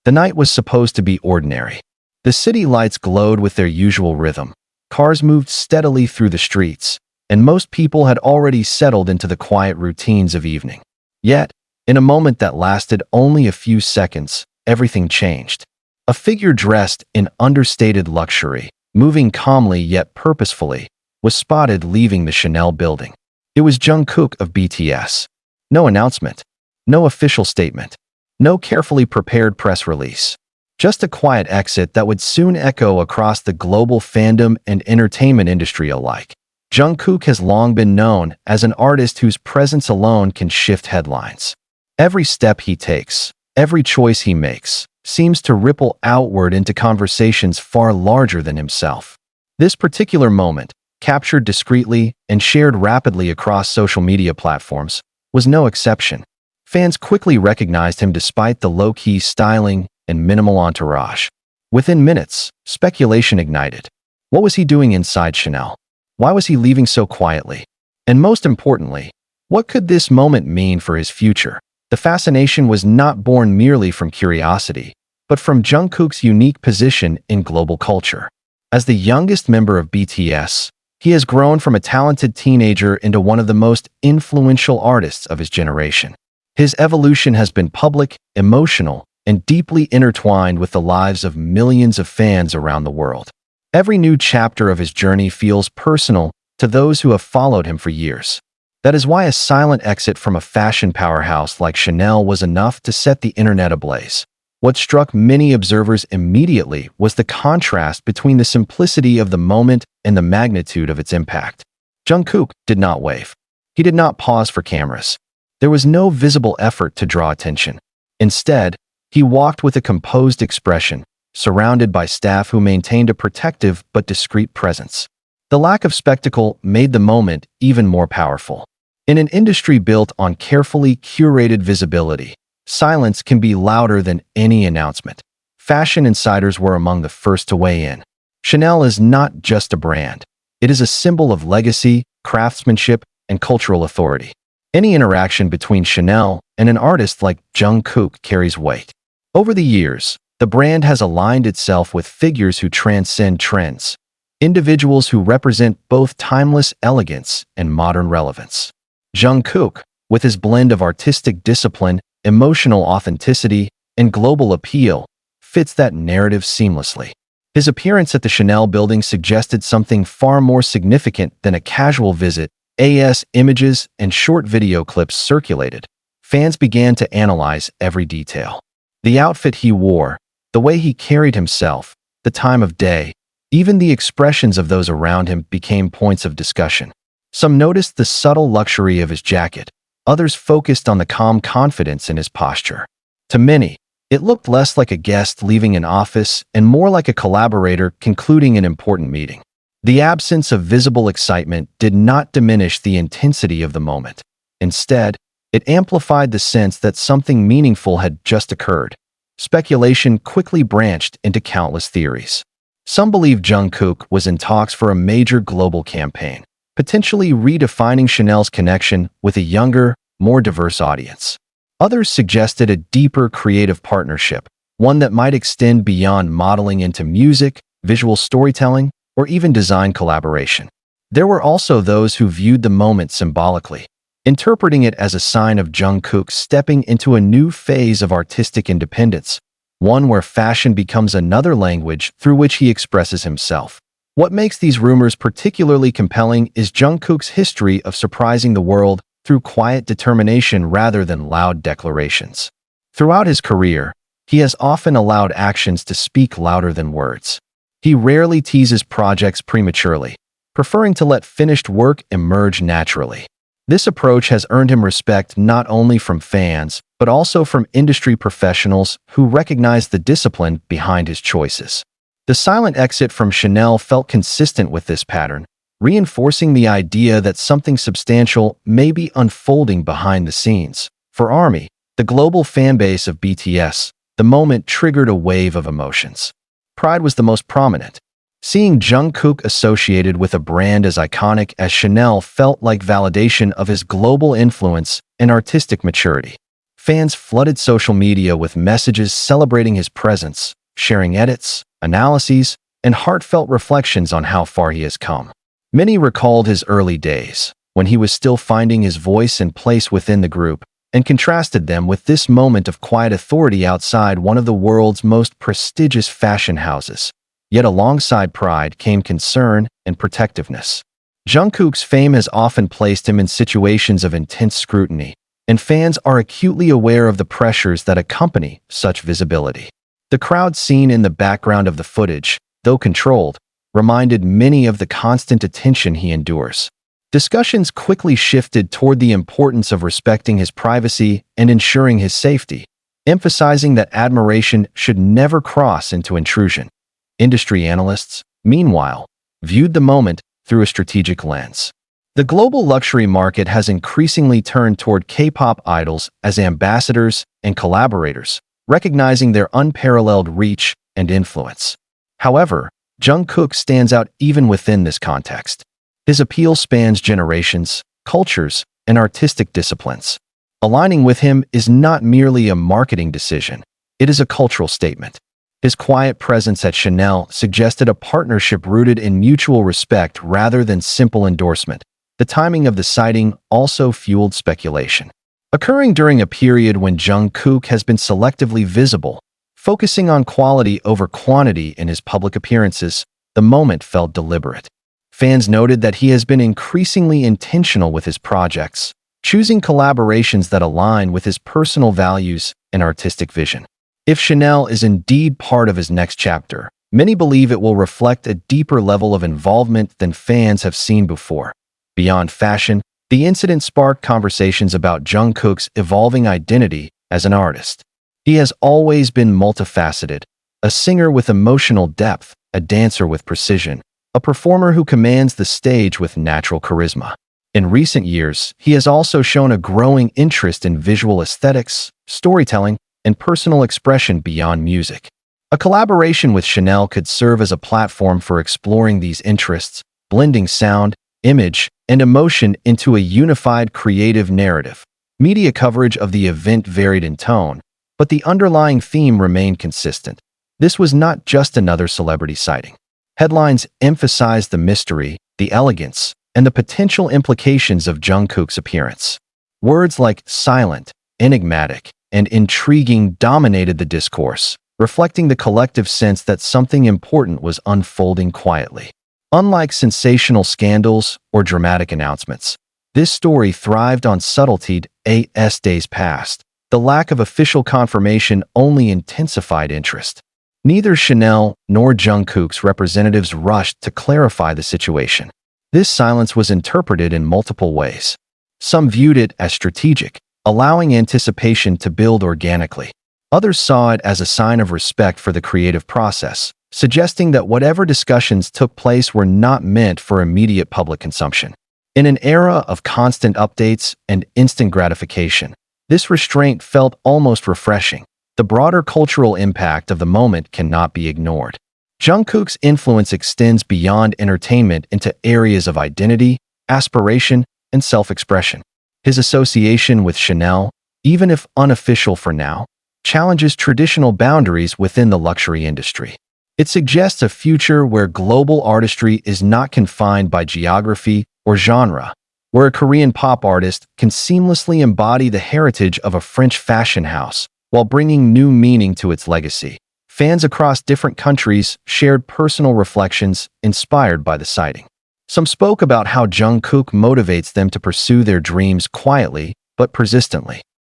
The night was supposed to be ordinary. The city lights glowed with their usual rhythm. Cars moved steadily through the streets, and most people had already settled into the quiet routines of evening. Yet, in a moment that lasted only a few seconds, everything changed. A figure dressed in understated luxury, moving calmly yet purposefully, was spotted leaving the Chanel building. It was Jungkook of BTS. No announcement, no official statement, no carefully prepared press release. Just a quiet exit that would soon echo across the global fandom and entertainment industry alike. Jungkook has long been known as an artist whose presence alone can shift headlines. Every step he takes, every choice he makes, seems to ripple outward into conversations far larger than himself. This particular moment, captured discreetly and shared rapidly across social media platforms, was no exception. Fans quickly recognized him despite the low-key styling and minimal entourage. Within minutes, speculation ignited. What was he doing inside Chanel? Why was he leaving so quietly? And most importantly, what could this moment mean for his future? The fascination was not born merely from curiosity, but from Jungkook's unique position in global culture. As the youngest member of BTS, he has grown from a talented teenager into one of the most influential artists of his generation. His evolution has been public, emotional, and deeply intertwined with the lives of millions of fans around the world. Every new chapter of his journey feels personal to those who have followed him for years. That is why a silent exit from a fashion powerhouse like Chanel was enough to set the internet ablaze. What struck many observers immediately was the contrast between the simplicity of the moment and the magnitude of its impact. Jungkook did not wave. He did not pause for cameras. There was no visible effort to draw attention. Instead, he walked with a composed expression, surrounded by staff who maintained a protective but discreet presence. The lack of spectacle made the moment even more powerful. In an industry built on carefully curated visibility, silence can be louder than any announcement. Fashion insiders were among the first to weigh in. Chanel is not just a brand. It is a symbol of legacy, craftsmanship, and cultural authority. Any interaction between Chanel and an artist like Jungkook carries weight. Over the years, the brand has aligned itself with figures who transcend trends, individuals who represent both timeless elegance and modern relevance. Jungkook, with his blend of artistic discipline, emotional authenticity, and global appeal, fits that narrative seamlessly. His appearance at the Chanel building suggested something far more significant than a casual visit. As images and short video clips circulated, fans began to analyze every detail. The outfit he wore, the way he carried himself, the time of day, even the expressions of those around him became points of discussion. Some noticed the subtle luxury of his jacket, others focused on the calm confidence in his posture. To many, it looked less like a guest leaving an office and more like a collaborator concluding an important meeting. The absence of visible excitement did not diminish the intensity of the moment. Instead, it amplified the sense that something meaningful had just occurred. Speculation quickly branched into countless theories. Some believed Jungkook was in talks for a major global campaign, potentially redefining Chanel's connection with a younger, more diverse audience. Others suggested a deeper creative partnership, one that might extend beyond modeling into music, visual storytelling, or even design collaboration. There were also those who viewed the moment symbolically, interpreting it as a sign of Jungkook stepping into a new phase of artistic independence, one where fashion becomes another language through which he expresses himself. What makes these rumors particularly compelling is Jungkook's history of surprising the world through quiet determination rather than loud declarations. Throughout his career, he has often allowed actions to speak louder than words. He rarely teases projects prematurely, preferring to let finished work emerge naturally. This approach has earned him respect not only from fans, but also from industry professionals who recognize the discipline behind his choices. The silent exit from Chanel felt consistent with this pattern, reinforcing the idea that something substantial may be unfolding behind the scenes. For ARMY, the global fanbase of BTS, the moment triggered a wave of emotions. Pride was the most prominent. Seeing Jungkook associated with a brand as iconic as Chanel felt like validation of his global influence and artistic maturity. Fans flooded social media with messages celebrating his presence, sharing edits, analyses, and heartfelt reflections on how far he has come. Many recalled his early days, when he was still finding his voice and place within the group, and contrasted them with this moment of quiet authority outside one of the world's most prestigious fashion houses. Yet alongside pride came concern and protectiveness. Jungkook's fame has often placed him in situations of intense scrutiny, and fans are acutely aware of the pressures that accompany such visibility. The crowd seen in the background of the footage, though controlled, reminded many of the constant attention he endures. Discussions quickly shifted toward the importance of respecting his privacy and ensuring his safety, emphasizing that admiration should never cross into intrusion. Industry analysts, meanwhile, viewed the moment through a strategic lens. The global luxury market has increasingly turned toward K-pop idols as ambassadors and collaborators, recognizing their unparalleled reach and influence. However, Jungkook stands out even within this context. His appeal spans generations, cultures, and artistic disciplines. Aligning with him is not merely a marketing decision, it is a cultural statement. His quiet presence at Chanel suggested a partnership rooted in mutual respect rather than simple endorsement. The timing of the sighting also fueled speculation. Occurring during a period when Jungkook has been selectively visible, focusing on quality over quantity in his public appearances, the moment felt deliberate. Fans noted that he has been increasingly intentional with his projects, choosing collaborations that align with his personal values and artistic vision. If Chanel is indeed part of his next chapter, many believe it will reflect a deeper level of involvement than fans have seen before. Beyond fashion, the incident sparked conversations about Jungkook's evolving identity as an artist. He has always been multifaceted, a singer with emotional depth, a dancer with precision, a performer who commands the stage with natural charisma. In recent years, he has also shown a growing interest in visual aesthetics, storytelling, and personal expression beyond music. A collaboration with Chanel could serve as a platform for exploring these interests, blending sound, image, and emotion into a unified creative narrative. Media coverage of the event varied in tone, but the underlying theme remained consistent. This was not just another celebrity sighting. Headlines emphasized the mystery, the elegance, and the potential implications of Jungkook's appearance. Words like silent, enigmatic, and intriguing dominated the discourse, reflecting the collective sense that something important was unfolding quietly. Unlike sensational scandals or dramatic announcements, this story thrived on subtlety. As days passed, the lack of official confirmation only intensified interest. Neither Chanel nor Jungkook's representatives rushed to clarify the situation. This silence was interpreted in multiple ways. Some viewed it as strategic, allowing anticipation to build organically. Others saw it as a sign of respect for the creative process, suggesting that whatever discussions took place were not meant for immediate public consumption. In an era of constant updates and instant gratification, this restraint felt almost refreshing. The broader cultural impact of the moment cannot be ignored. Jungkook's influence extends beyond entertainment into areas of identity, aspiration, and self-expression. His association with Chanel, even if unofficial for now, challenges traditional boundaries within the luxury industry. It suggests a future where global artistry is not confined by geography or genre, where a Korean pop artist can seamlessly embody the heritage of a French fashion house while bringing new meaning to its legacy. Fans across different countries shared personal reflections inspired by the sighting. Some spoke about how Jungkook motivates them to pursue their dreams quietly but persistently.